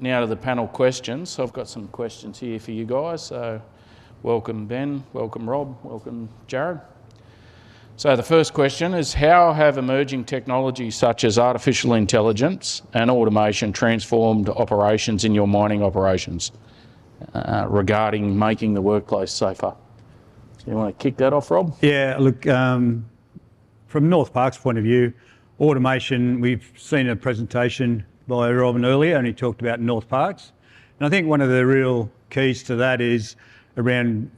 now to the panel questions. So I've got some questions here for you guys. So welcome Ben, welcome Rob, welcome Jarod. So the first question is, how have emerging technologies such as artificial intelligence and automation transformed operations in your mining operations regarding making the workplace safer? So you want to kick that off, Rob? Yeah, look, from Northparkes' point of view, automation, we've seen a presentation by Robin earlier and he talked about Northparkes. And I think one of the real keys to that is around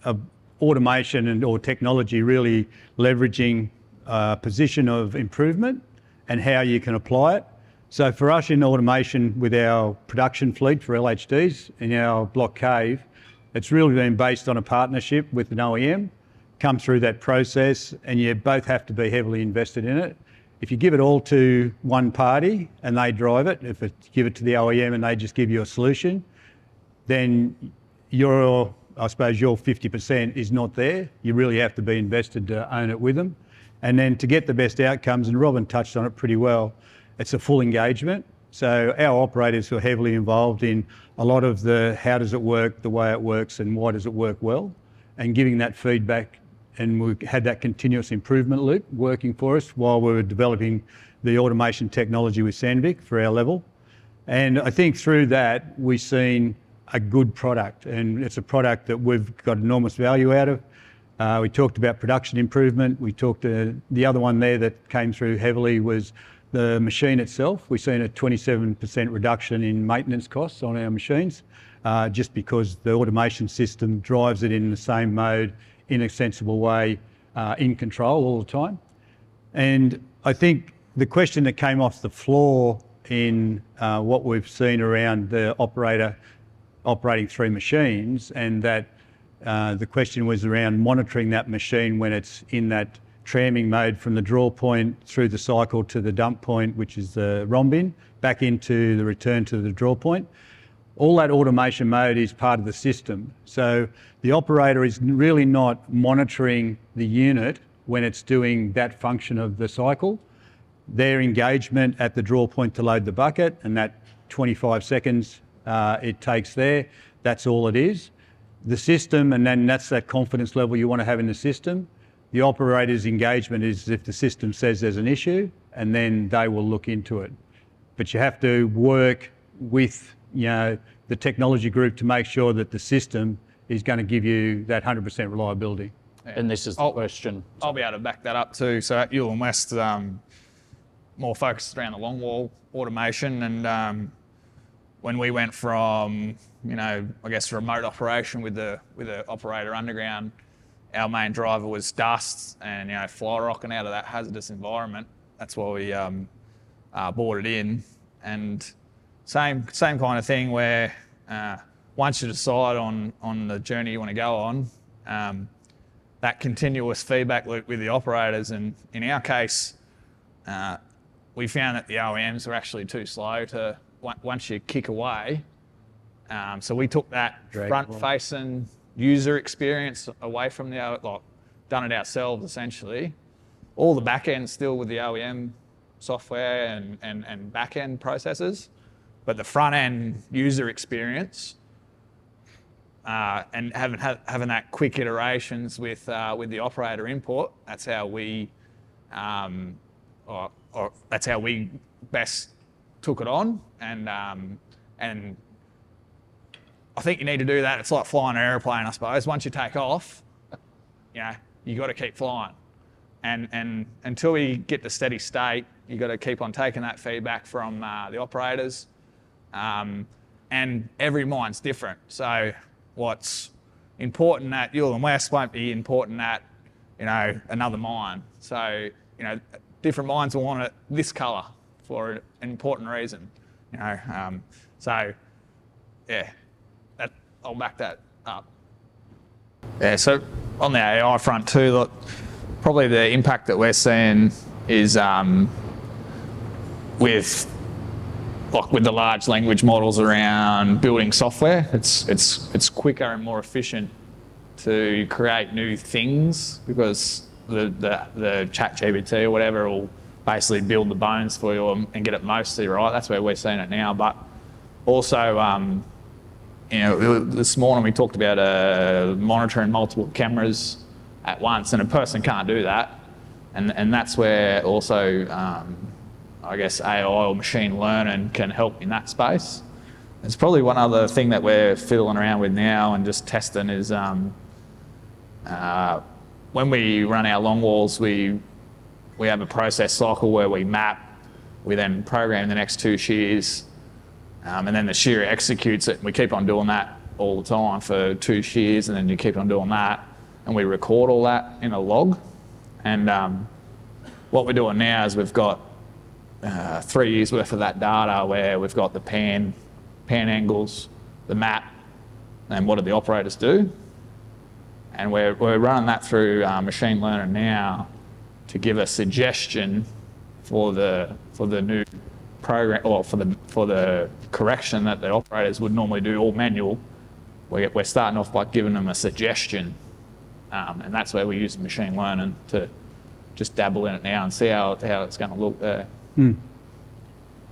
automation or technology really leveraging a position of improvement and how you can apply it. So for us in automation with our production fleet for LHDs in our block cave, it's really been based on a partnership with an OEM, come through that process, and you both have to be heavily invested in it. If you give it all to one party and they drive it, if you give it to the OEM and they just give you a solution, then your 50% is not there. You really have to be invested to own it with them. And then to get the best outcomes, and Robin touched on it pretty well, it's a full engagement. So our operators were heavily involved in a lot of the how does it work, the way it works, and why does it work well, and giving that feedback. And we had that continuous improvement loop working for us while we were developing the automation technology with Sandvik for our level. And I think through that, we've seen a good product, and it's a product that we've got enormous value out of. We talked about production improvement. We talked the other one there that came through heavily was the machine itself. We've seen a 27% reduction in maintenance costs on our machines, just because the automation system drives it in the same mode, in a sensible way, in control all the time. And I think the question that came off the floor in what we've seen around the operator operating 3 machines, and that the question was around monitoring that machine when it's in that tramming mode from the draw point through the cycle to the dump point, which is the ROM bin, back into the return to the draw point. All that automation mode is part of the system. So the operator is really not monitoring the unit when it's doing that function of the cycle. Their engagement at the draw point to load the bucket, and that 25 seconds it takes there, that's all it is. The system, and then that's that confidence level you want to have in the system. The operator's engagement is if the system says there's an issue, and then they will look into it. But you have to work with the technology group to make sure that the system is going to give you that 100% reliability. And this is the question. I'll be able to back that up too. So at Ulan West, more focused around the longwall automation, and when we went from, remote operation with the operator underground, our main driver was dust and fly rocking out of that hazardous environment. That's why we brought it in, and same kind of thing where once you decide on the journey you want to go on, that continuous feedback loop with the operators, and in our case, we found that the OEMs were actually too slow to once you kick away. So we took that front-facing user experience away from done it ourselves essentially. All the back end still with the OEM software and back end processes, but the front end user experience and having that quick iterations with the operator input. That's how we that's how we best took it on, and I think you need to do that. It's like flying an airplane, I suppose. Once you take off, you got to keep flying, and until we get to steady state, you got to keep on taking that feedback from the operators, and every mine's different. So what's important at Ulan West won't be important at another mine. So different mines will want it this colour for an important reason. So yeah, I'll back that up. Yeah, so on the AI front too, look, probably the impact that we're seeing is with the large language models around building software. It's quicker and more efficient to create new things because the ChatGPT or whatever will basically build the bones for you and get it mostly right. That's where we're seeing it now. But also, this morning we talked about monitoring multiple cameras at once, and a person can't do that. And that's where also, I guess, AI or machine learning can help in that space. It's probably one other thing that we're fiddling around with now and just testing is when we run our longwalls, we have a process cycle where we map, we then program the next 2 shears, and then the shear executes it. We keep on doing that all the time for 2 shears, and then you keep on doing that, and we record all that in a log. And what we're doing now is we've got 3 years worth of that data where we've got the pan angles, the map, and what do the operators do. And we're running that through machine learning now to give a suggestion for the new program, or for the correction that the operators would normally do all manual. We're starting off by giving them a suggestion, and that's where we use machine learning to just dabble in it now and see how it's going to look there.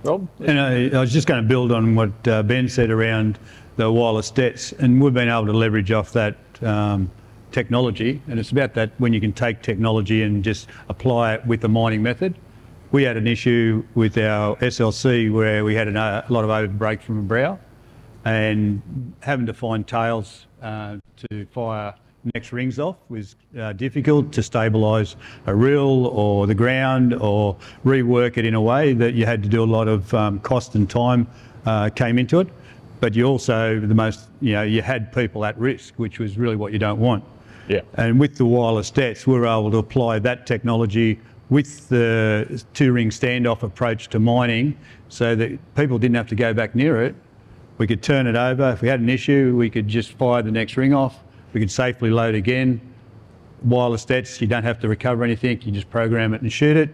Rob? And I was just going to build on what Ben said around the wireless debts, and we've been able to leverage off that technology, and it's about that when you can take technology and just apply it with the mining method. We had an issue with our SLC where we had a lot of overbreak from a brow, and having to find tails to fire next rings off was difficult to stabilise a rill or the ground or rework it in a way that you had to do a lot of cost and time came into it. But you also, you had people at risk, which was really what you don't want. Yeah. And with the wireless debts, we were able to apply that technology with the 2-ring standoff approach to mining so that people didn't have to go back near it. We could turn it over. If we had an issue, we could just fire the next ring off. We could safely load again. Wireless debts, you don't have to recover anything. You just program it and shoot it.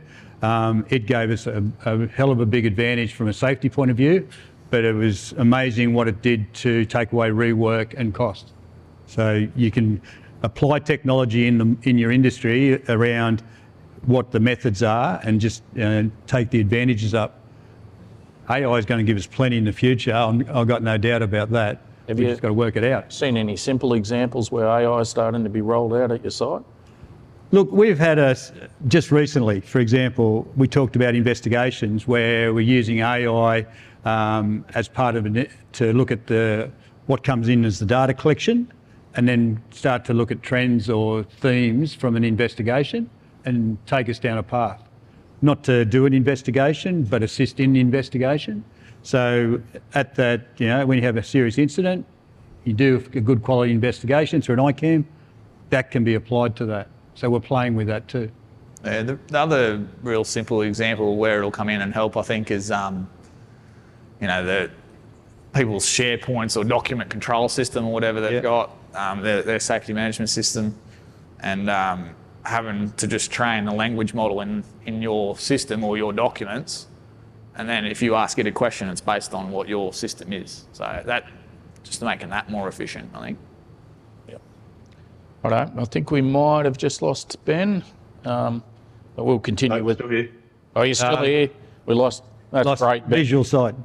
It gave us a hell of a big advantage from a safety point of view, but it was amazing what it did to take away rework and cost. So you can apply technology in your industry around what the methods are and just take the advantages up. AI is going to give us plenty in the future. I've got no doubt about that. Have We've you just got to work it out. seen any simple examples where AI is starting to be rolled out at your site? Look, we've had just recently, for example, we talked about investigations where we're using AI as part of it to look at what comes in as the data collection, and then start to look at trends or themes from an investigation and take us down a path. Not to do an investigation, but assist in the investigation. So at that, when you have a serious incident, you do a good quality investigation through an ICAM, that can be applied to that. So we're playing with that too. The other real simple example where it'll come in and help, I think, is the people's SharePoints or document control system or whatever they've got, their safety management system, and having to just train the language model in your system or your documents, and then if you ask it a question, it's based on what your system is. So that just making that more efficient, I think. All right, I think we might have just lost Ben, but we'll continue with. Still here. Oh, you're still here? We lost. That's great, Ben. Visual side.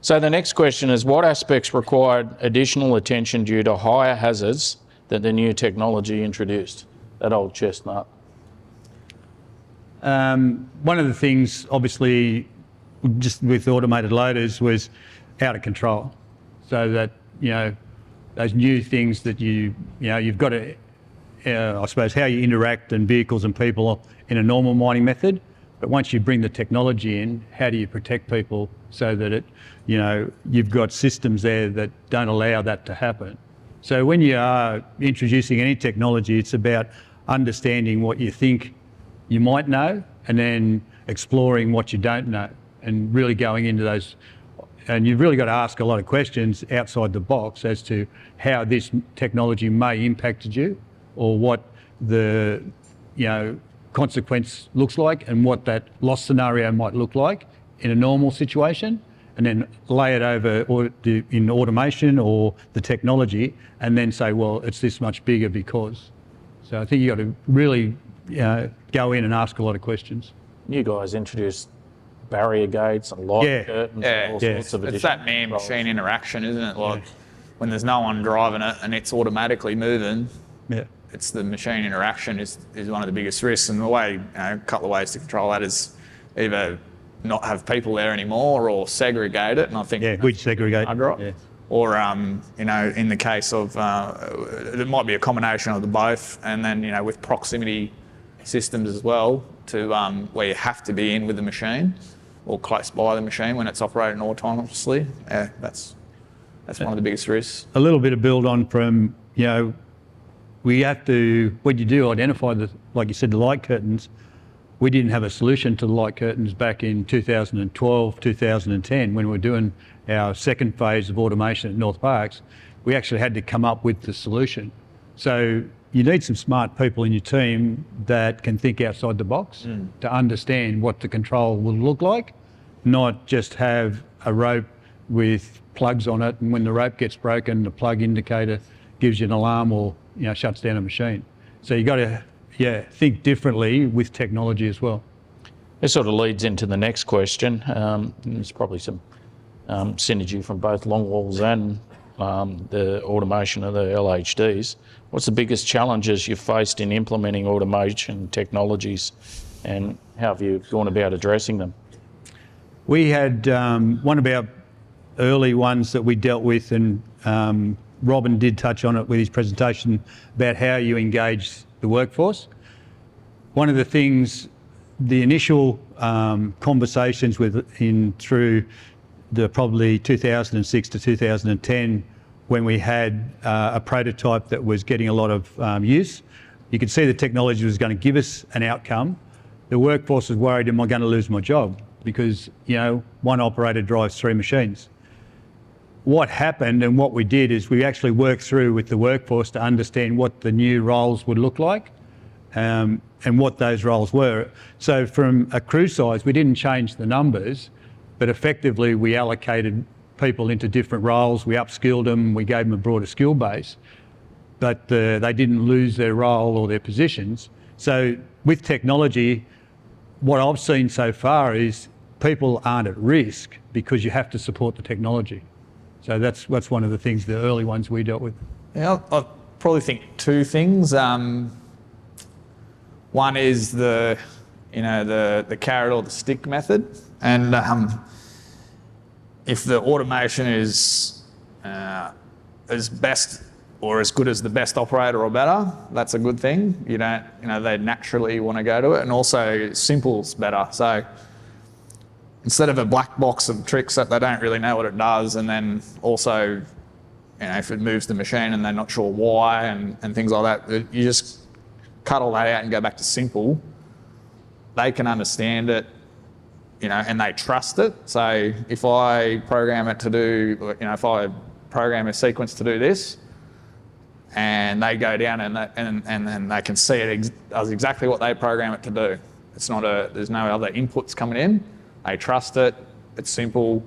So the next question is, what aspects required additional attention due to higher hazards that the new technology introduced? That old chestnut. One of the things, obviously, just with automated loaders was out of control. So that, those new things that you've got to, I suppose, how you interact and vehicles and people in a normal mining method. But once you bring the technology in, how do you protect people so that you've got systems there that don't allow that to happen? So when you are introducing any technology, it's about understanding what you think you might know and then exploring what you don't know and really going into those. And you've really got to ask a lot of questions outside the box as to how this technology may impact you or what the consequence looks like and what that loss scenario might look like in a normal situation, and then lay it over in automation or the technology and then say, well, it's this much bigger because. So I think you've got to really go in and ask a lot of questions. You guys introduced barrier gates and light Yeah. curtains Yeah. and all sorts of It's additional that man controls. machine interaction, isn't it? Like when there's no one driving it and it's automatically moving, Yeah. it's the machine interaction is one of the biggest risks. And the way, a couple of ways to control that is either not have people there anymore or segregate it. And I think Yeah, we'd segregate. Yeah. or in the case of it might be a combination of the both, and then with proximity systems as well to where you have to be in with the machine or close by the machine when it's operating autonomously. Yeah, that's one of the biggest risks. A little bit of build on from, we have to, when you do identify like you said, the light curtains, we didn't have a solution to the light curtains back in 2012, 2010 when we were doing our second phase of automation at Northparkes. We actually had to come up with the solution. So you need some smart people in your team that can think outside the box to understand what the control will look like, not just have a rope with plugs on it, and when the rope gets broken, the plug indicator gives you an alarm or shuts down a machine. So you got to think differently with technology as well. This sort of leads into the next question. There's probably some synergy from both longwalls and the automation of the LHDs. What's the biggest challenges you've faced in implementing automation technologies, and how have you gone about addressing them? We had one of our early ones that we dealt with, and Robin did touch on it with his presentation about how you engage the workforce. One of the things, the initial conversations through the probably 2006 to 2010, when we had a prototype that was getting a lot of use, you could see the technology was going to give us an outcome. The workforce was worried, am I going to lose my job? Because, one operator drives 3 machines. What happened and what we did is we actually worked through with the workforce to understand what the new roles would look like and what those roles were. So from a crew size, we didn't change the numbers, but effectively we allocated people into different roles, we upskilled them, we gave them a broader skill base, but they didn't lose their role or their positions. So with technology, what I've seen so far is people aren't at risk because you have to support the technology. So that's one of the things, the early ones we dealt with. Yeah, I probably think 2 things. One is the carrot or the stick method, and if the automation is as best or as good as the best operator or better, that's a good thing. They naturally want to go to it, and also simple's better. So instead of a black box of tricks that they don't really know what it does, and then also, if it moves the machine and they're not sure why and things like that, you just cut all that out and go back to simple. They can understand it, and they trust it. So if I program it to do, if I program a sequence to do this, and they go down and they can see it does exactly what they program it to do. It's not there's no other inputs coming in. They trust it. It's simple,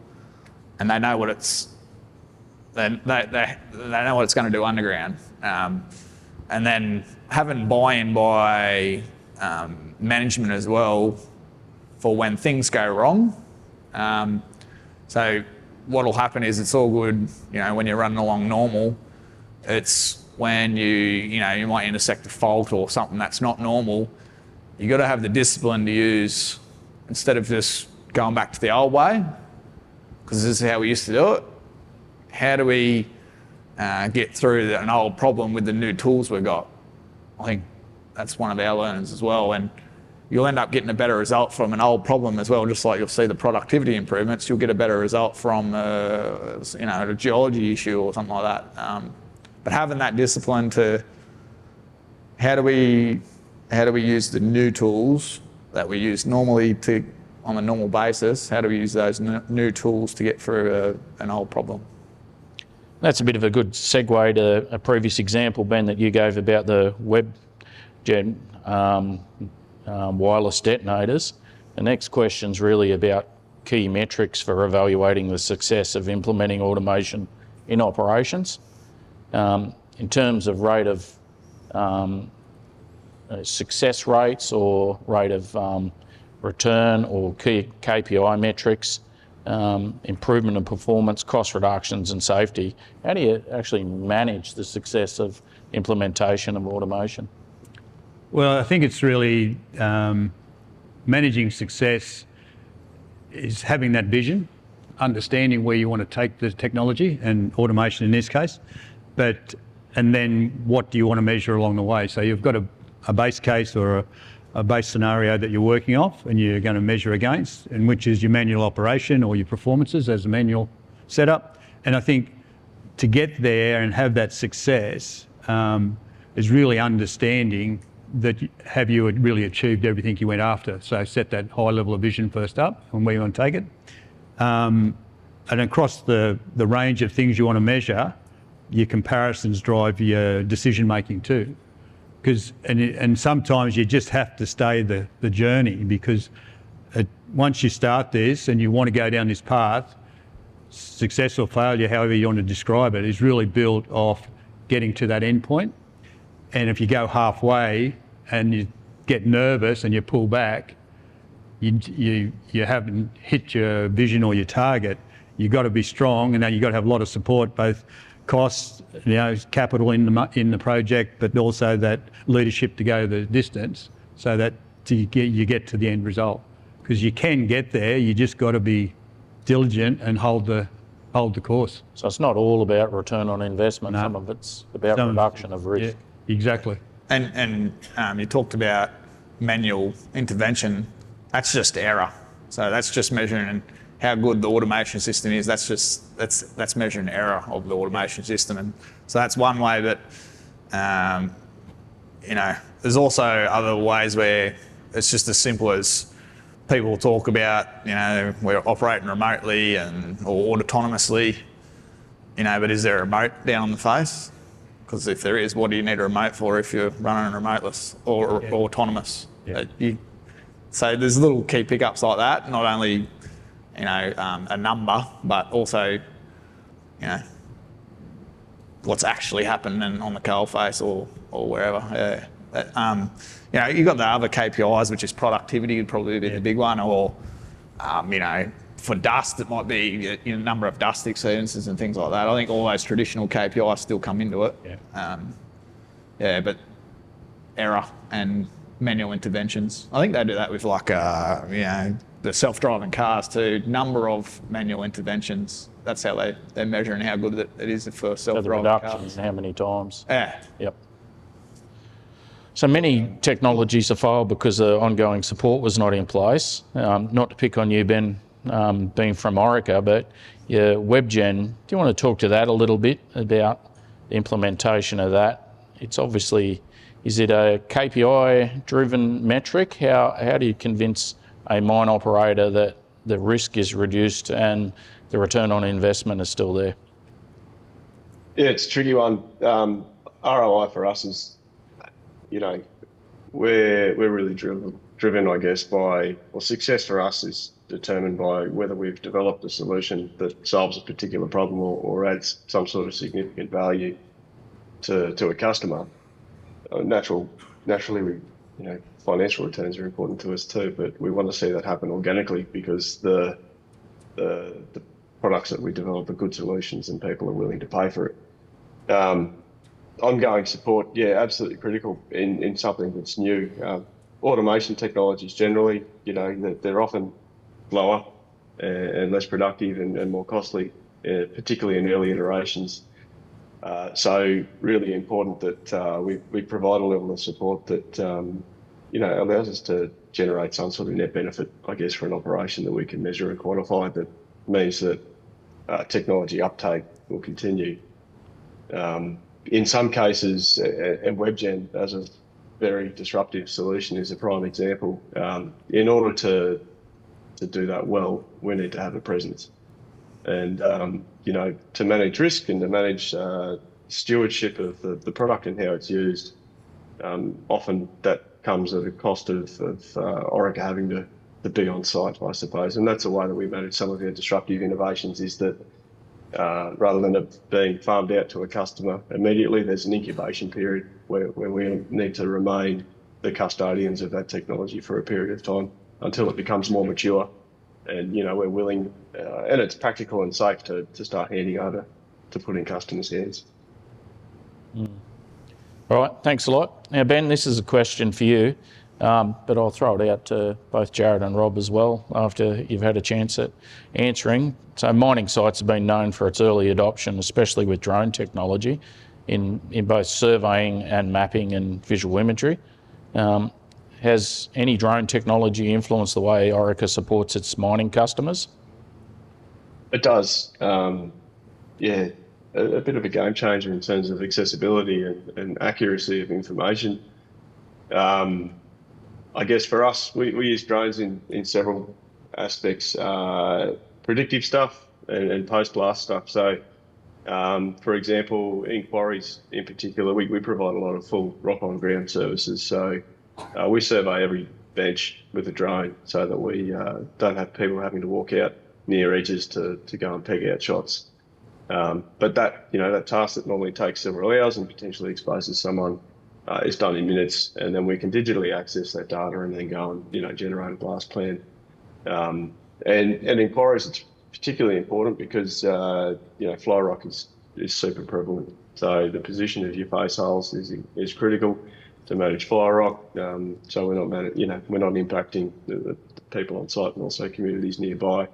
and they know what they know what it's going to do underground. And then having buy-in by management as well for when things go wrong. So what'll happen is it's all good, when you're running along normal. It's when you might intersect a fault or something that's not normal. You got to have the discipline to use, instead of just going back to the old way, because this is how we used to do it. How do we get through an old problem with the new tools we've got? I think that's one of our learners as well, and you'll end up getting a better result from an old problem as well. Just like you'll see the productivity improvements, you'll get a better result from a geology issue or something like that. But having that discipline to how do we use the new tools that we use normally on a normal basis, how do we use those new tools to get through an old problem? That's a bit of a good segue to a previous example, Ben, that you gave about the WebGen wireless detonators. The next question's really about key metrics for evaluating the success of implementing automation in operations. In terms of rate of success rates or rate of return or key KPI metrics, improvement in performance, cost reductions and safety? How do you actually manage the success of implementation of automation? Well, I think it's really managing success is having that vision, understanding where you want to take the technology and automation in this case, and then what do you want to measure along the way? So you've got a base case or a base scenario that you're working off and you're going to measure against, and which is your manual operation or your performances as a manual setup. And I think to get there and have that success is really understanding that have you really achieved everything you went after. So set that high level of vision first up and where you want to take it. And across the range of things you want to measure, your comparisons drive your decision making too. And sometimes you just have to stay the journey, because once you start this and you want to go down this path, success or failure, however you want to describe it, is really built off getting to that end point. And if you go halfway and you get nervous and you pull back, you haven't hit your vision or your target. You've got to be strong, and then you've got to have a lot of support, both costs, capital in the project, but also that leadership to go the distance, so that you get to the end result. Because you can get there, you just got to be diligent and hold the course. So it's not all about return on investment. No. Some of it's about reduction of risk. Yeah, exactly. And you talked about manual intervention. That's just error. So that's just measuring how good the automation system is. That's measuring error of the automation system. And so that's one way. But there's also other ways where it's just as simple as people talk about, we're operating remotely or autonomously, but is there a remote down on the face? Because if there is, what do you need a remote for if you're running remoteless or autonomous? Yeah. So there's little key pickups like that, not only a number, but also what's actually happening on the coal face or wherever. Yeah. You've got the other KPIs, which is productivity would probably be the big one, or for dust it might be number of dust exceedances and things like that. I think all those traditional KPIs still come into it. Yeah. But error and manual interventions, I think they do that with the self-driving cars too. Number of manual interventions. That's how they're measuring how good it is for self-driving cars. So the reductions, how many times? Yeah. Yep. So many technologies have failed because the ongoing support was not in place. Not to pick on you, Ben, being from Orica, but your WebGen, do you want to talk to that a little bit about the implementation of that? It's obviously, is it a KPI-driven metric? How do you convince a mine operator that the risk is reduced and the return on investment is still there? Yeah, it's a tricky one. ROI for us is, we're really driven, I guess, success for us is determined by whether we've developed a solution that solves a particular problem or adds some sort of significant value to a customer. Naturally, financial returns are important to us too, but we want to see that happen organically, because the products that we develop are good solutions and people are willing to pay for it. Ongoing support, yeah, absolutely critical in something that's new. Automation technologies generally, they're often slower and less productive and more costly, particularly in early iterations. So really important that we provide a level of support that allows us to generate some sort of net benefit, I guess, for an operation that we can measure and quantify. That means that technology uptake will continue. In some cases, and WebGen as a very disruptive solution is a prime example. In order to do that well, we need to have a presence. And, to manage risk and to manage stewardship of the product and how it's used, often that comes at a cost of Orica having to be on site, I suppose. And that's the way that we manage some of our disruptive innovations, is that rather than it being farmed out to a customer immediately, there's an incubation period where we need to remain the custodians of that technology for a period of time. until it becomes more mature, and we're willing, and it's practical and safe to start handing over to put in customers' hands. All right, thanks a lot. Now, Ben, this is a question for you, but I'll throw it out to both Jarod and Rob as well after you've had a chance at answering. So mining sites have been known for its early adoption, especially with drone technology in both surveying and mapping and visual imagery. Has any drone technology influenced the way Orica supports its mining customers? It does. Yeah, a bit of a game changer in terms of accessibility and accuracy of information. I guess for us, we use drones in several aspects, predictive stuff and post-blast stuff. So, for example, in quarries in particular, we provide a lot of full rock-on-ground services. So we survey every bench with a drone so that we don't have people having to walk out near edges to go and peg out shots. But that task that normally takes several hours and potentially exposes someone is done in minutes, and then we can digitally access that data and then go and generate a blast plan. And in quarries, it's particularly important because fly rock is super prevalent. So the position of your face holes is critical to manage fly rock. So we're not impacting the people on site and also communities nearby.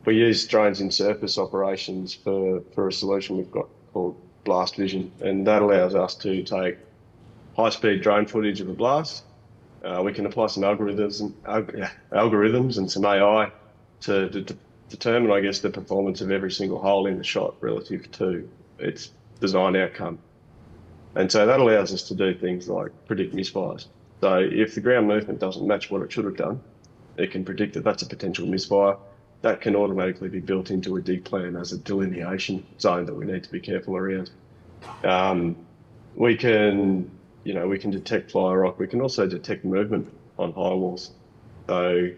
We use drones in surface operations for a solution we've got called Blast Vision, and that allows us to take high-speed drone footage of a blast. We can apply some algorithms and some AI to determine, I guess, the performance of every single hole in the shot relative to its design outcome. And so that allows us to do things like predict misfires. So if the ground movement doesn't match what it should have done, it can predict that that's a potential misfire. That can automatically be built into a dig plan as a delineation zone that we need to be careful around. We can detect fly rock. We can also detect movement on high walls. So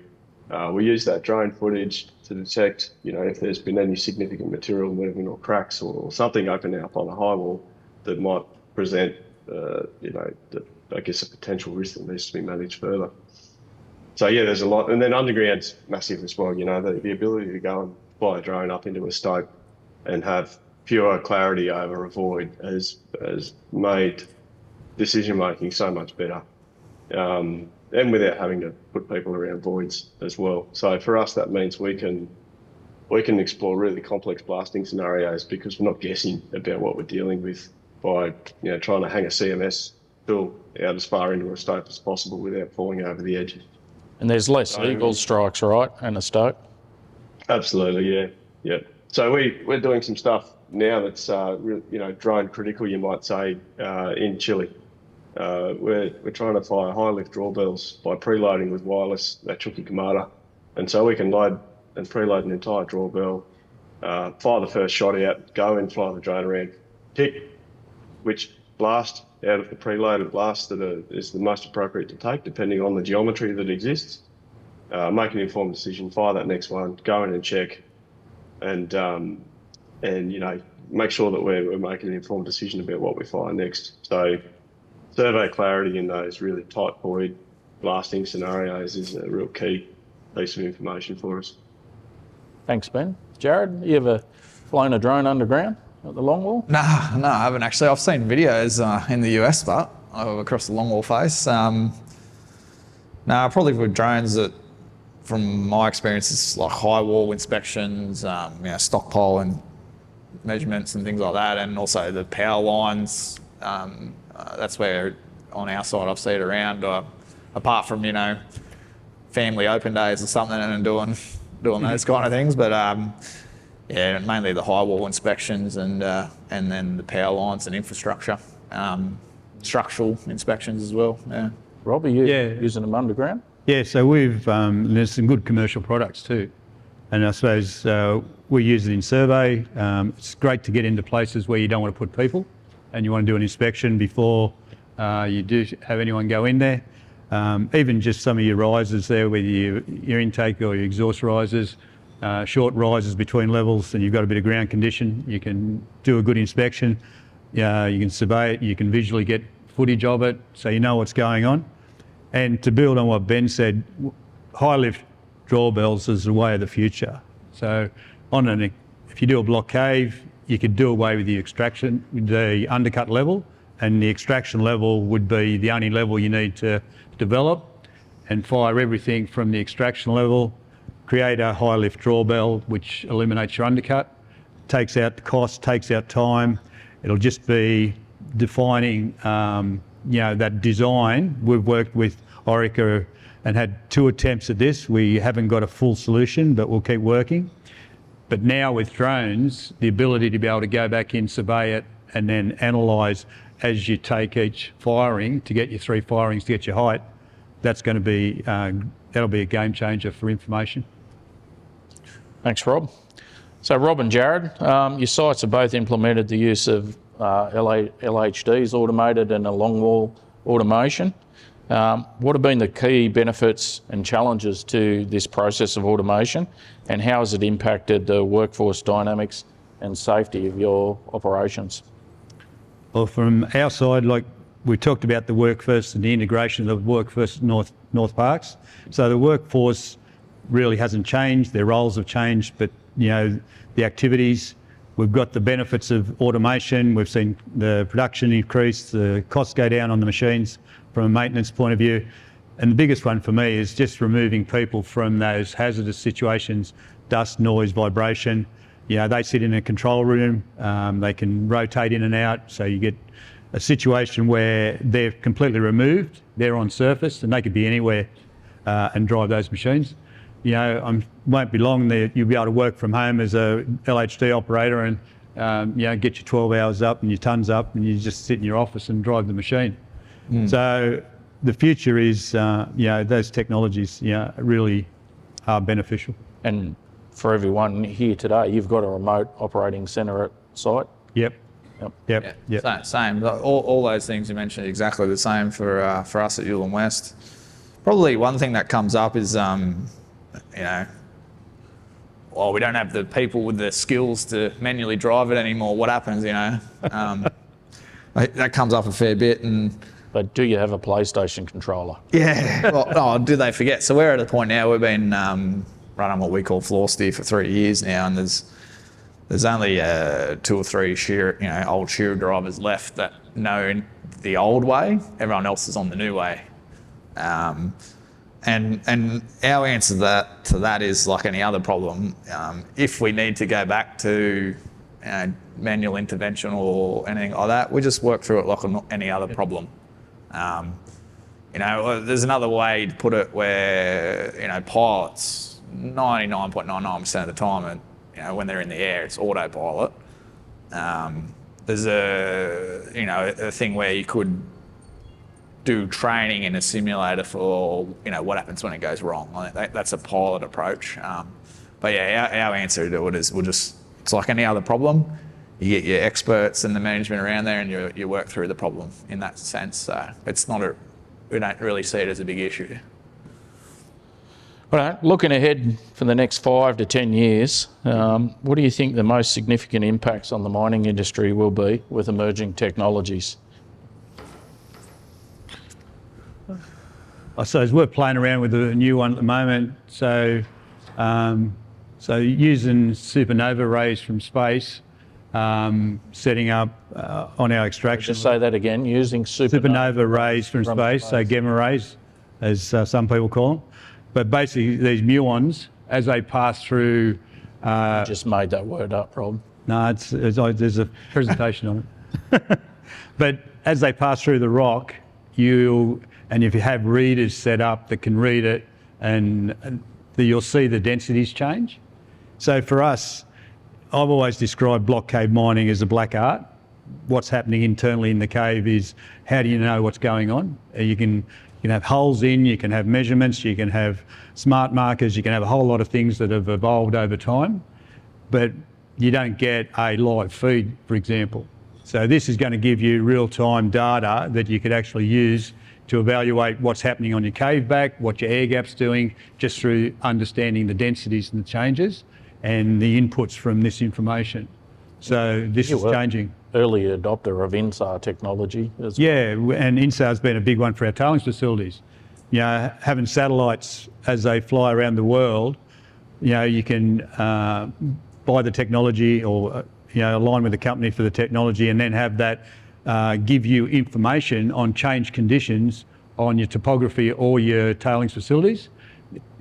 we use that drone footage to detect, if there's been any significant material movement or cracks or something opening up on a high wall that might present, a potential risk that needs to be managed further. So yeah, there's a lot, and then underground's massive as well. The ability to go and fly a drone up into a stope and have pure clarity over a void has made decision making so much better, and without having to put people around voids as well. So for us, that means we can explore really complex blasting scenarios because we're not guessing about what we're dealing with by trying to hang a CMS tool out as far into a stope as possible without falling over the edge. And there's less eagle strikes, right, in a stope? Absolutely, yeah. So we're doing some stuff now that's drone critical, you might say, in Chile. We're trying to fire high lift drawbells by preloading with wireless at Chuquicamata, and so we can load and preload an entire drawbell, fire the first shot out, go and fly the drone around, pick which blast out of the preloaded blasts that is the most appropriate to take, depending on the geometry that exists. Make an informed decision, fire that next one, go in and check, and make sure that we're making an informed decision about what we fire next. So survey clarity in those really tight void blasting scenarios is a real key piece of information for us. Thanks, Ben. Jarod, you ever flown a drone underground at the longwall? No, I haven't actually. I've seen videos in the US, but across the longwall face. Probably with drones that, from my experience, it's like high wall inspections, stockpile and measurements and things like that, and also the power lines. That's where, on our side, I've seen it around. Apart from family open days or something, and doing those kind of things, but mainly the high wall inspections and then the power lines and infrastructure, structural inspections as well. Yeah. Rob, are you using them underground? Yeah, so there's some good commercial products too. And I suppose we use it in survey. It's great to get into places where you don't want to put people and you want to do an inspection before you do have anyone go in there. Even just some of your risers there, whether your intake or your exhaust risers, short risers between levels, and you've got a bit of ground condition, you can do a good inspection. You can survey it, you can visually get footage of it so you know what's going on. And to build on what Ben said, high lift drawbells is the way of the future. So if you do a block cave, you could do away with the extraction, the undercut level, and the extraction level would be the only level you need to develop, and fire everything from the extraction level, create a high lift drawbell which eliminates your undercut, takes out the cost, takes out time. It'll just be defining that design. We've worked with Orica and had 2 attempts at this. We haven't got a full solution, but we'll keep working. But now with drones, the ability to be able to go back in, survey it, and then analyse as you take each firing to get your 3 firings to get your height, that's going to be, that'll be a game changer for information. Thanks, Rob. So Rob and Jarod, your sites have both implemented the use of LHDs, automated and a longwall automation. What have been the key benefits and challenges to this process of automation, and how has it impacted the workforce dynamics and safety of your operations? Well, from our side, like we talked about the workforce and the integration of the workforce at Northparkes. So the workforce really hasn't changed, their roles have changed, but the activities, we've got the benefits of automation, we've seen the production increase, the costs go down on the machines from a maintenance point of view. And the biggest one for me is just removing people from those hazardous situations, dust, noise, vibration. They sit in a control room, they can rotate in and out, so you get a situation where they're completely removed, they're on surface, and they could be anywhere and drive those machines. Won't be long there, you'll be able to work from home as a LHD operator and get your 12 hours up and your tons up, and you just sit in your office and drive the machine. So the future is, those technologies, really are beneficial. And for everyone here today, you've got a remote operating centre at site? Yep. Same. All those things you mentioned, exactly the same for us at Ulan West. Probably one thing that comes up is, we don't have the people with the skills to manually drive it anymore. What happens, that comes up a fair bit. But do you have a PlayStation controller? Yeah. Well, do they forget? So we're at a point now, we've been running what we call floor steer for 3 years now, and there's only 2 or 3 old shearer drivers left that know the old way. Everyone else is on the new way. And our answer to that is like any other problem. If we need to go back to manual intervention or anything like that, we just work through it like any other problem. There's another way to put it where pilots 99.99% of the time, when they're in the air, it's autopilot. There's a thing where you could do training in a simulator for what happens when it goes wrong. I think that's a pilot approach. But our answer to it is it's like any other problem. You get your experts and the management around there, and you work through the problem in that sense. So it's not we don't really see it as a big issue. All right, looking ahead for the next 5 to 10 years, what do you think the most significant impacts on the mining industry will be with emerging technologies? I suppose we're playing around with a new one at the moment. So using supernova rays from space, setting up on our extraction. Just say that again, using supernova rays from space, so gamma rays, as some people call them. But basically these muons, as they pass through... You just made that word up, Rob. No, there's a presentation on it. But as they pass through the rock, and if you have readers set up that can read it, and you'll see the densities change. So for us, I've always described block cave mining as a black art. What's happening internally in the cave is, how do you know what's going on? You can have holes you can have measurements, you can have smart markers, you can have a whole lot of things that have evolved over time, but you don't get a live feed, for example. So this is going to give you real-time data that you could actually use to evaluate what's happening on your cave back, what your air gap's doing, just through understanding the densities and the changes and the inputs from this information. So this is changing. Early adopter of INSAR technology as well. Yeah, and INSAR's been a big one for our tailings facilities. having satellites as they fly around the world, you can buy the technology or align with the company for the technology, and then have that give you information on change conditions on your topography or your tailings facilities.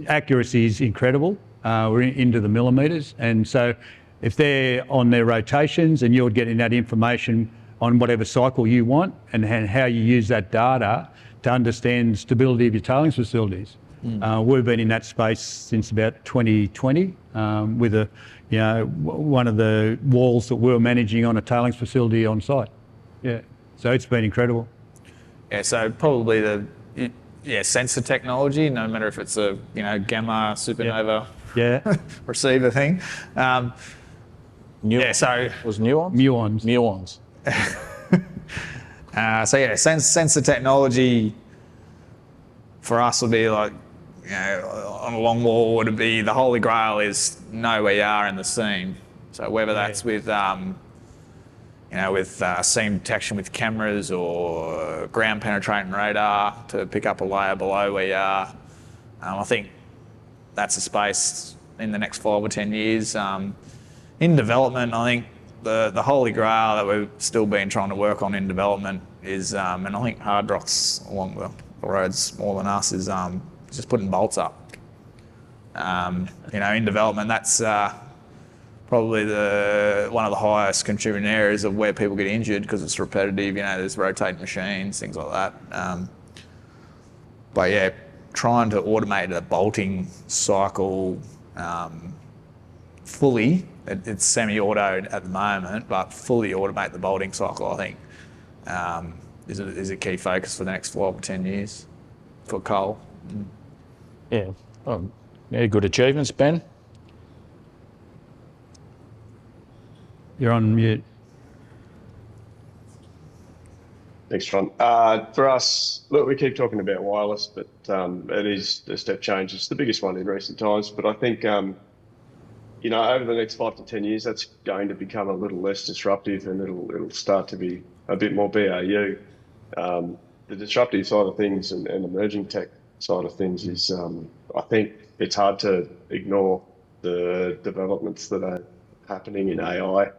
Accuracy is incredible. We're into the millimetres, and so if they're on their rotations and you're getting that information on whatever cycle you want, and how you use that data to understand the stability of your tailings facilities. We've been in that space since about 2020 with one of the walls that we're managing on a tailings facility on site. Yeah, so it's been incredible. Yeah, so probably the sensor technology, no matter if it's a gamma supernova receiver thing. Was Muons? Muons. Sensor technology for us will be like, on a long wall would be the holy grail is know where you are in the seam. So whether that's with seam detection with cameras or ground penetrating radar to pick up a layer below where you are. I think that's a space in the next 5 or 10 years. In development, I think the holy grail that we've still been trying to work on in development is, and I think hard rocks along the roads more than us, is just putting bolts up. In development, that's probably one of the highest contributing areas of where people get injured because it's repetitive. There's rotating machines, things like that. But yeah, trying to automate the bolting cycle fully. It's semi-auto at the moment, but fully automate the bolting cycle, I think, is a key focus for the next 5 or 10 years for coal. Yeah. Good achievements, Ben. You're on mute. Thanks, John. For us, look, we keep talking about wireless, but it is a step change. It's the biggest one in recent times, but I think over the next 5 to 10 years, that's going to become a little less disruptive, and it'll start to be a bit more BAU. The disruptive side of things and emerging tech side of things is, I think it's hard to ignore the developments that are happening in AI.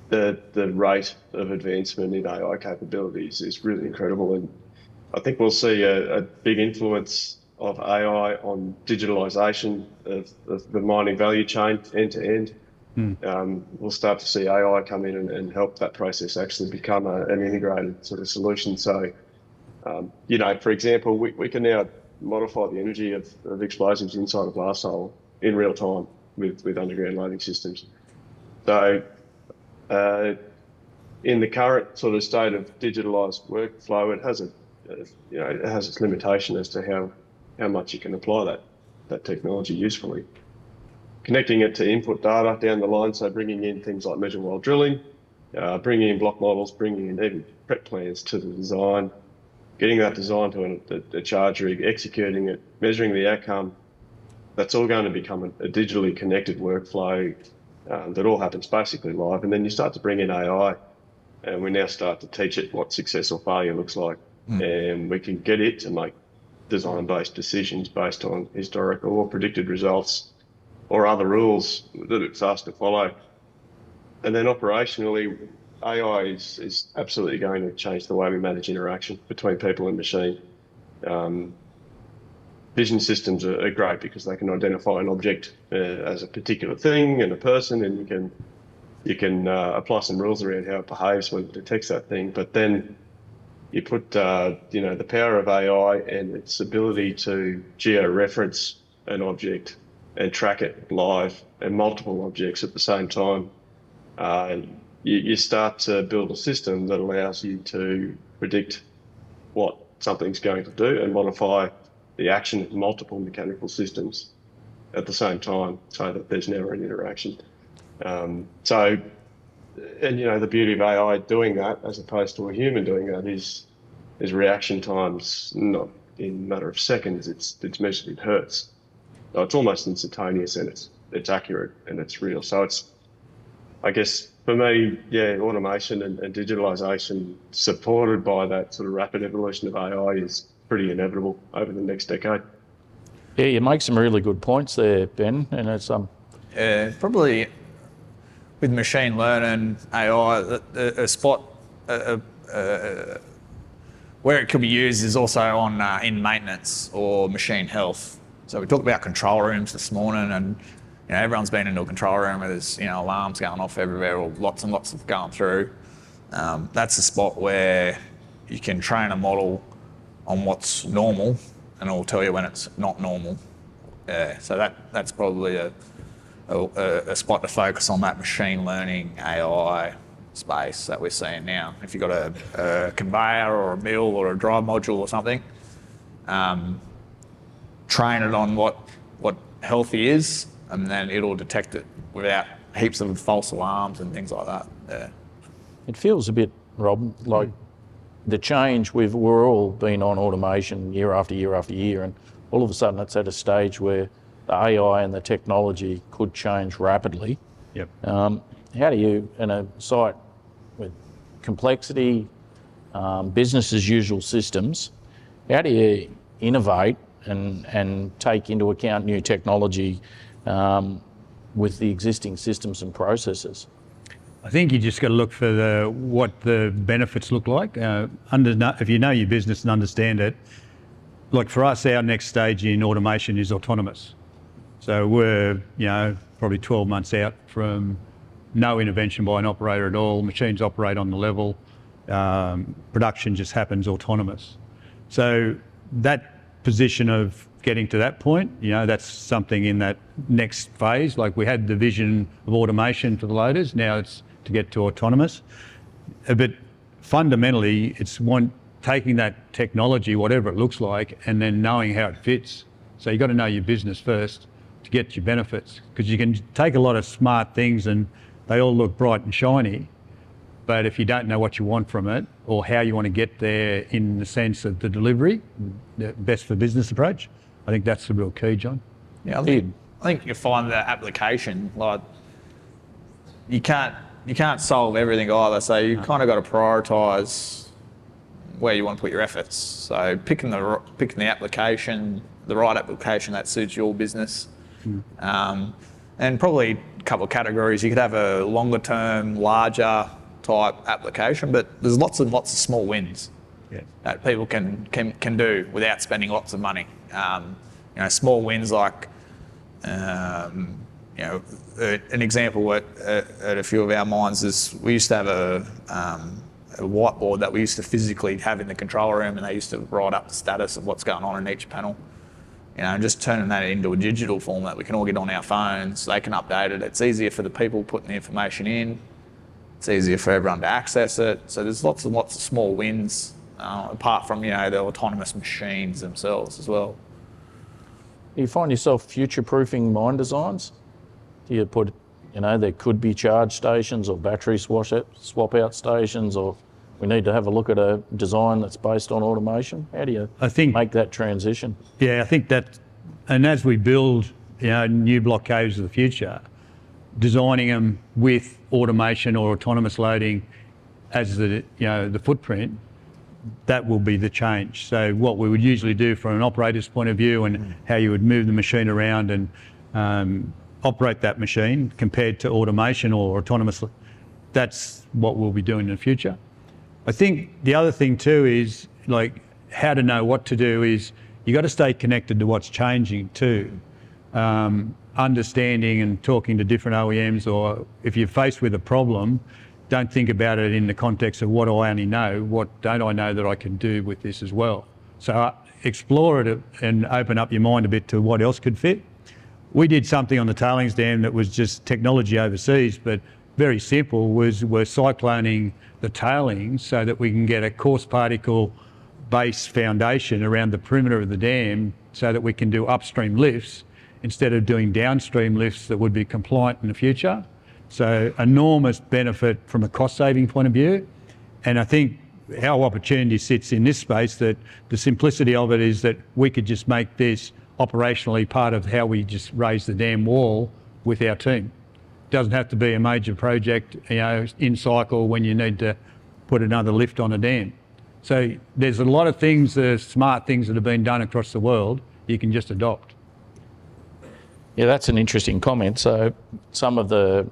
The rate of advancement in AI capabilities is really incredible, and I think we'll see a big influence of AI on digitalisation of the mining value chain end to end. We'll start to see AI come in and help that process actually become an integrated sort of solution. So, for example, we can now modify the energy of explosives inside a blast hole in real time with underground loading systems. So, in the current sort of state of digitalised workflow, it has its limitation as to how much you can apply that technology usefully. Connecting it to input data down the line, so bringing in things like measure while drilling, bringing in block models, bringing in even prep plans to the design, getting that design to a charge rig, executing it, measuring the outcome. That's all going to become a digitally connected workflow that all happens basically live. And then you start to bring in AI, and we now start to teach it what success or failure looks like. And we can get it to make design-based decisions based on historical or predicted results or other rules that it's asked to follow. And then operationally, AI is absolutely going to change the way we manage interaction between people and machine. Vision systems are great because they can identify an object as a particular thing and a person, and you can apply some rules around how it behaves when it detects that thing. But then you put the power of AI and its ability to geo-reference an object and track it live and multiple objects at the same time. You start to build a system that allows you to predict what something's going to do and modify the action of multiple mechanical systems at the same time, so that there's never an interaction. The beauty of AI doing that, as opposed to a human doing that, is reaction times, not in a matter of seconds. It's measured in hertz. So it's almost instantaneous, and it's accurate and it's real. So I guess for me, yeah, automation and digitalisation supported by that sort of rapid evolution of AI is pretty inevitable over the next decade. Yeah, you make some really good points there, Ben, and it's Probably with machine learning, AI, a spot where it could be used is also on in maintenance or machine health. So we talked about control rooms this morning, and everyone's been into a control room where there's alarms going off everywhere, or lots and lots of going through. That's a spot where you can train a model on what's normal, and it'll tell you when it's not normal. So that's probably a spot to focus on, that machine learning AI space that we're seeing now. If you've got a conveyor or a mill or a drive module or something, train it on what healthy is, and then it'll detect it without heaps of false alarms and things like that. Yeah. It feels a bit, Rob, like the change we're all been on automation year after year after year, and all of a sudden it's at a stage where the AI and the technology could change rapidly. Yep. How do you, in a site with complexity, business as usual systems, how do you innovate and take into account new technology with the existing systems and processes? I think you just got to look for what the benefits look like. If you know your business and understand it, like for us, our next stage in automation is autonomous. So we're probably 12 months out from no intervention by an operator at all. Machines operate on the level. Production just happens autonomous. So that position of getting to that point, that's something in that next phase. Like we had the vision of automation for the loaders, now it's to get to autonomous. But fundamentally, it's taking that technology, whatever it looks like, and then knowing how it fits. So you've got to know your business first to get your benefits, because you can take a lot of smart things and they all look bright and shiny, but if you don't know what you want from it or how you want to get there in the sense of the delivery, the best for business approach, I think that's the real key, John. Yeah, I think you find that application, like you can't solve everything either, so you kind of got to prioritise where you want to put your efforts. So picking the application, the right application that suits your business. And probably a couple of categories. You could have a longer term, larger type application, but there's lots and lots of small wins that people can do without spending lots of money. Small wins like, an example at a few of our mines is we used to have a whiteboard that we used to physically have in the control room, and they used to write up the status of what's going on in each panel. And just turning that into a digital form that we can all get on our phones, they can update it. It's easier for the people putting the information in. It's easier for everyone to access it. So there's lots and lots of small wins, apart from, the autonomous machines themselves as well. Do you find yourself future-proofing mine designs? Do you put, there could be charge stations or battery swap-out stations, or we need to have a look at a design that's based on automation? How do you make that transition? Yeah, I think that, and as we build new block caves of the future, designing them with automation or autonomous loading as the footprint, that will be the change. So what we would usually do from an operator's point of view and how you would move the machine around and operate that machine compared to automation or autonomous, that's what we'll be doing in the future. I think the other thing too is like how to know what to do is you got to stay connected to what's changing too. Understanding and talking to different OEMs, or if you're faced with a problem, don't think about it in the context of what do I only know, what don't I know that I can do with this as well. So explore it and open up your mind a bit to what else could fit. We did something on the tailings dam that was just technology overseas, but very simple, we're cycloning the tailings so that we can get a coarse particle base foundation around the perimeter of the dam so that we can do upstream lifts instead of doing downstream lifts that would be compliant in the future. So enormous benefit from a cost saving point of view. And I think our opportunity sits in this space, that the simplicity of it is that we could just make this operationally part of how we just raise the dam wall with our team. doesn't have to be a major project, in cycle when you need to put another lift on a dam. So there's a lot of things, smart things that have been done across the world you can just adopt. Yeah, that's an interesting comment. So some of the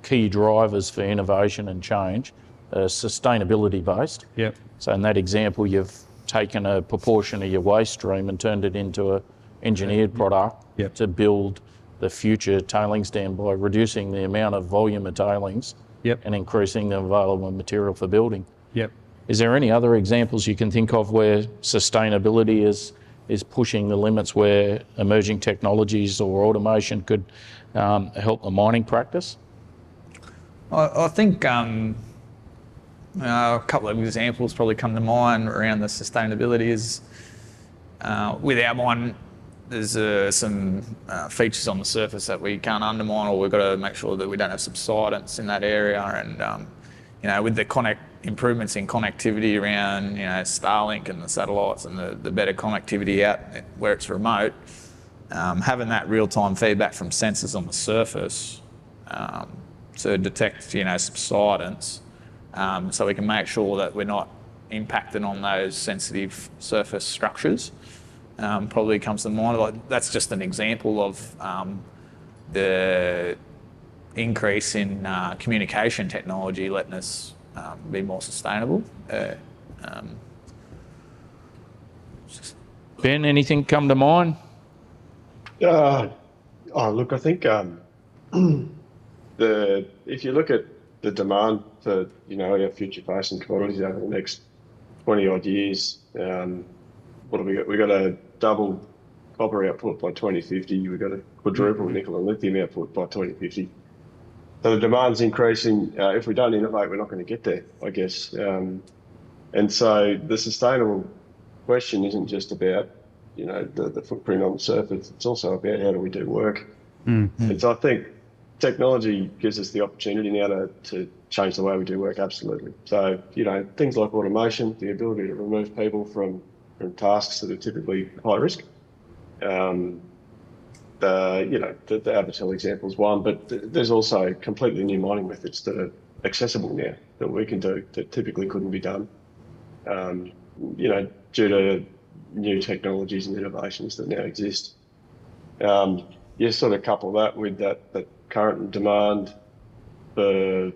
key drivers for innovation and change are sustainability based. Yep. So in that example, you've taken a proportion of your waste stream and turned it into an engineered product Yep. to build the future tailings dam by reducing the amount of volume of tailings Yep. and increasing the available material for building. Yep. Is there any other examples you can think of where sustainability is pushing the limits, where emerging technologies or automation could help the mining practice? I think a couple of examples probably come to mind around the sustainability is with our mine, there's some features on the surface that we can't undermine, or we've got to make sure that we don't have subsidence in that area. And with the improvements in connectivity around Starlink and the satellites and the better connectivity out where it's remote, having that real-time feedback from sensors on the surface to detect subsidence, so we can make sure that we're not impacting on those sensitive surface structures. Probably comes to mind. Like, that's just an example of the increase in communication technology letting us be more sustainable. Ben, anything come to mind? Look, I think if you look at the demand for our future-facing commodities over the next 20 odd years, what have we got? We've got to double copper output by 2050. We've got to quadruple nickel and lithium output by 2050. So the demand's increasing. If we don't innovate, we're not going to get there, I guess. And so the sustainable question isn't just about the footprint on the surface. It's also about how do we do work. Mm-hmm. And so I think technology gives us the opportunity now to change the way we do work, absolutely. So, things like automation, the ability to remove people from tasks that are typically high risk. The Abertel example is one, but there's also completely new mining methods that are accessible now that we can do that typically couldn't be done, due to new technologies and innovations that now exist. You sort of couple that with that current demand for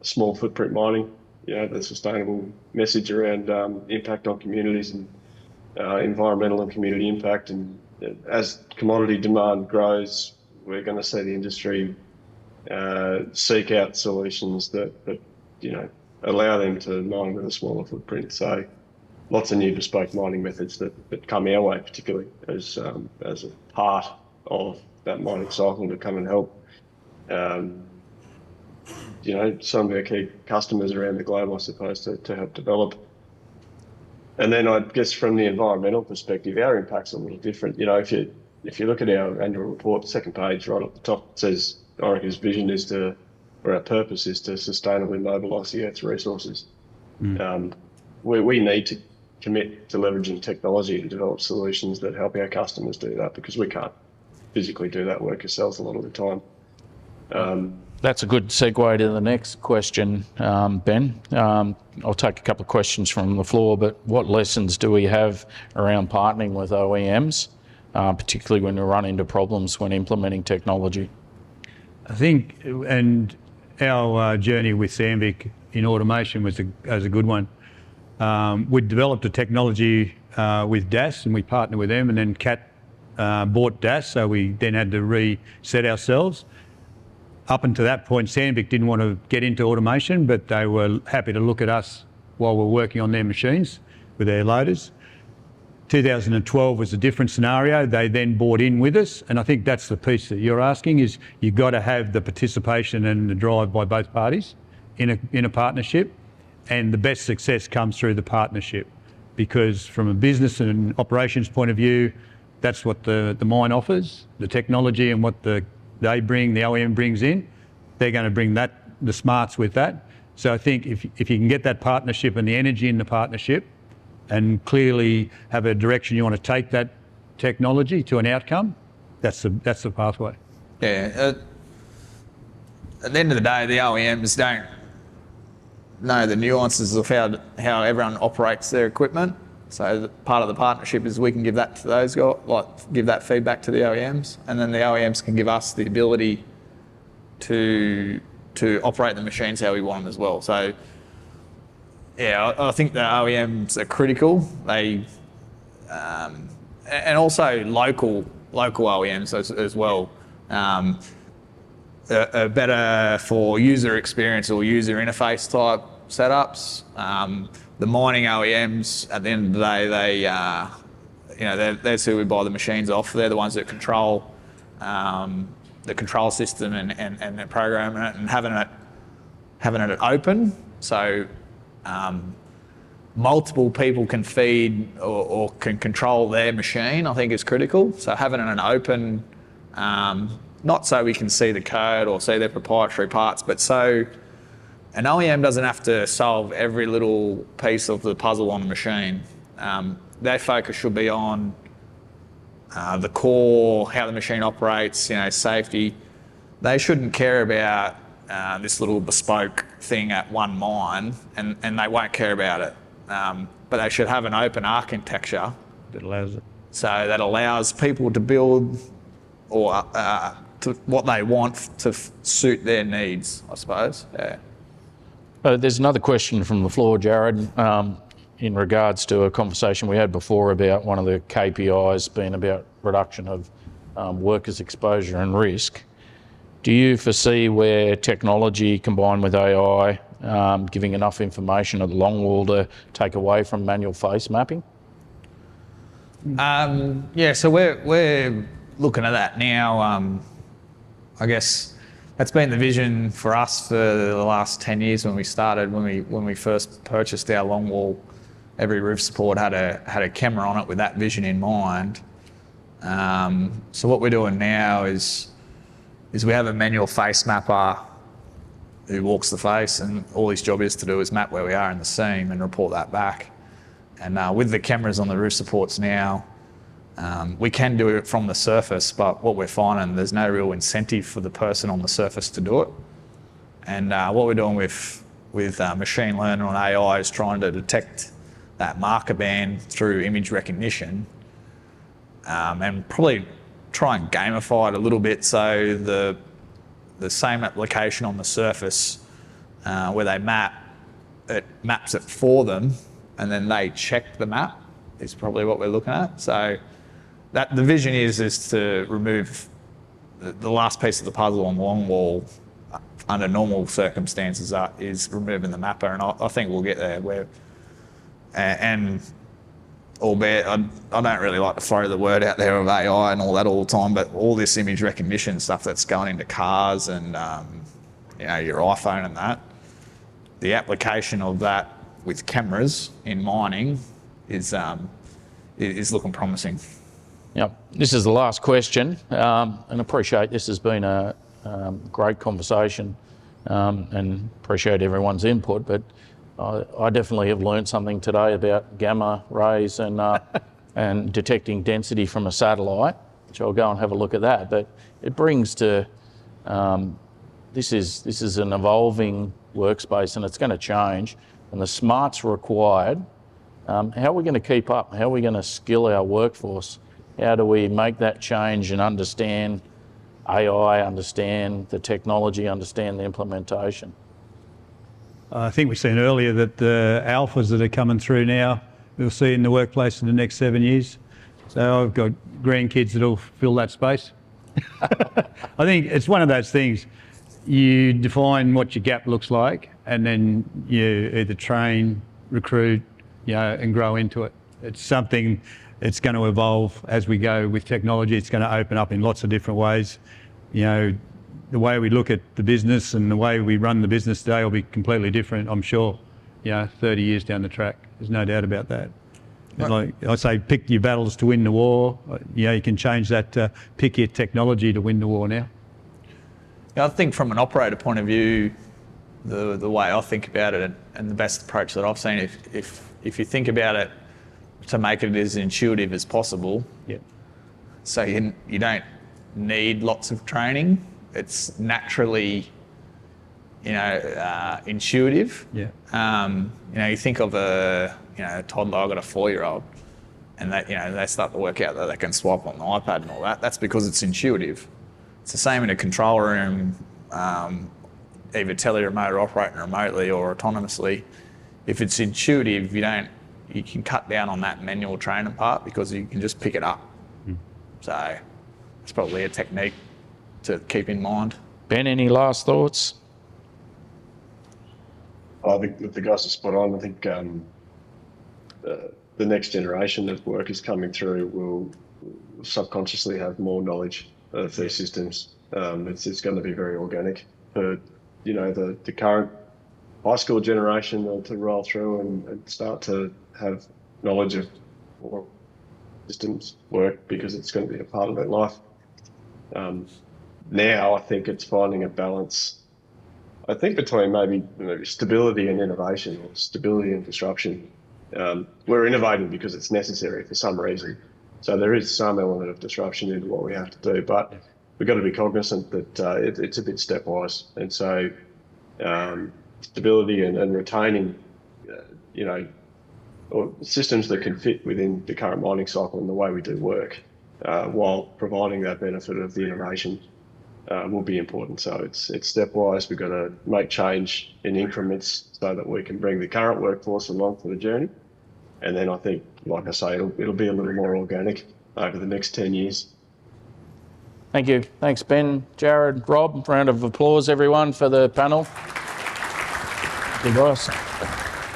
small footprint mining, the sustainable message around impact on communities and environmental and community impact. And as commodity demand grows, we're going to see the industry seek out solutions that allow them to mine with a smaller footprint. So lots of new bespoke mining methods that come our way, particularly as a part of that mining cycle to come and help some of our key customers around the globe, I suppose, to help develop. And then I guess from the environmental perspective, our impact's a little different. If you look at our annual report, second page right up the top, it says Orica's vision is our purpose is to sustainably mobilise the Earth's resources. We need to commit to leveraging technology to develop solutions that help our customers do that, because we can't physically do that work ourselves a lot of the time. That's a good segue to the next question, Ben. I'll take a couple of questions from the floor, but what lessons do we have around partnering with OEMs, particularly when we run into problems when implementing technology? I think, and our journey with Sandvik in automation was a good one. We developed a technology with DAS, and we partnered with them, and then CAT bought DAS, so we then had to reset ourselves. Up until that point, Sandvik didn't want to get into automation, but they were happy to look at us while we're working on their machines with their loaders. 2012 was a different scenario. They then bought in with us, and I think that's the piece that you're asking, is you've got to have the participation and the drive by both parties in a partnership, and the best success comes through the partnership, because from a business and operations point of view, that's what the mine offers, the technology, and what they bring, the OEM brings in. They're going to bring the smarts with that. So I think if you can get that partnership and the energy in the partnership, and clearly have a direction you want to take that technology to an outcome, that's the pathway. Yeah, at the end of the day, the OEMs don't know the nuances of how everyone operates their equipment. So part of the partnership is we can give that to those guys, give that feedback to the OEMs, and then the OEMs can give us the ability to operate the machines how we want them as well. So yeah, I think the OEMs are critical. They and also local OEMs as well. Are better for user experience or user interface type setups. The mining OEMs, at the end of the day, they're who we buy the machines off. They're the ones that control the control system and the programming it and having it open. So multiple people can feed or can control their machine, I think is critical. So having an open, not so we can see the code or see their proprietary parts, but so an OEM doesn't have to solve every little piece of the puzzle on a machine. Their focus should be on the core, how the machine operates, safety. They shouldn't care about this little bespoke thing at one mine, and they won't care about it. But they should have an open architecture That allows it. so that allows people to build or to what they want to suit their needs, I suppose. Yeah. There's another question from the floor, Jarod, in regards to a conversation we had before about one of the KPIs being about reduction of workers' exposure and risk. Do you foresee where technology combined with AI giving enough information at the longwall to take away from manual face mapping? Yeah, so we're looking at that now. I guess that's been the vision for us for the last 10 years when we started. When we first purchased our longwall, every roof support had a camera on it with that vision in mind. So what we're doing now is we have a manual face mapper who walks the face, and all his job is to do is map where we are in the seam and report that back. And with the cameras on the roof supports now, we can do it from the surface, but what we're finding, there's no real incentive for the person on the surface to do it. And what we're doing with machine learning and AI is trying to detect that marker band through image recognition, and probably try and gamify it a little bit so the same application on the surface where they map, it maps it for them, and then they check the map is probably what we're looking at. So that the vision is to remove the last piece of the puzzle on the long wall under normal circumstances is removing the mapper, and I think we'll get there. And albeit I don't really like to throw the word out there of AI and all that all the time, but all this image recognition stuff that's going into cars and your iPhone and that, the application of that with cameras in mining is looking promising. Yep. This is the last question, and appreciate this has been a great conversation, and appreciate everyone's input, but I definitely have learned something today about gamma rays and and detecting density from a satellite, which I'll go and have a look at that. But it brings to this is an evolving workspace, and it's going to change, and the smarts required. How are we going to keep up? How are we going to skill our workforce? How do we make that change and understand AI, understand the technology, understand the implementation? I think we've seen earlier that the alphas that are coming through now, we'll see in the workplace in the next 7 years. So I've got grandkids that'll fill that space. I think it's one of those things, you define what your gap looks like, and then you either train, recruit, and grow into it. It's something it's going to evolve as we go with technology. It's going to open up in lots of different ways. The way we look at the business and the way we run the business today will be completely different, I'm sure, 30 years down the track. There's no doubt about that. And like I say, pick your battles to win the war. You can change that to pick your technology to win the war now. I think from an operator point of view, the way I think about it and the best approach that I've seen, if you think about it to make it as intuitive as possible, so you don't need lots of training. It's naturally intuitive. Yeah. You think of a toddler. I've got a 4-year-old, and they start to work out that they can swipe on the iPad and all that. That's because it's intuitive. It's the same in a control room, either tele-remote or operating remotely or autonomously. If it's intuitive, you can cut down on that manual training part because you can just pick it up. So it's probably a technique to keep in mind. Ben, any last thoughts? I think the guys are spot on. I think the next generation of workers coming through will subconsciously have more knowledge of these systems. It's going to be very organic for the current high school generation to roll through and start to have knowledge of what systems work because it's going to be a part of their life. Now I think it's finding a balance, I think, between maybe stability and innovation, or stability and disruption. We're innovating because it's necessary for some reason. So there is some element of disruption into what we have to do, but we've got to be cognizant that it's a bit stepwise. And so stability and retaining, or systems that can fit within the current mining cycle and the way we do work, while providing that benefit of the innovation, will be important. So it's stepwise. We've got to make change in increments so that we can bring the current workforce along for the journey. And then I think, like I say, it'll be a little more organic over the next 10 years. Thank you. Thanks, Ben, Jarod, Rob. Round of applause, everyone, for the panel. Good guys.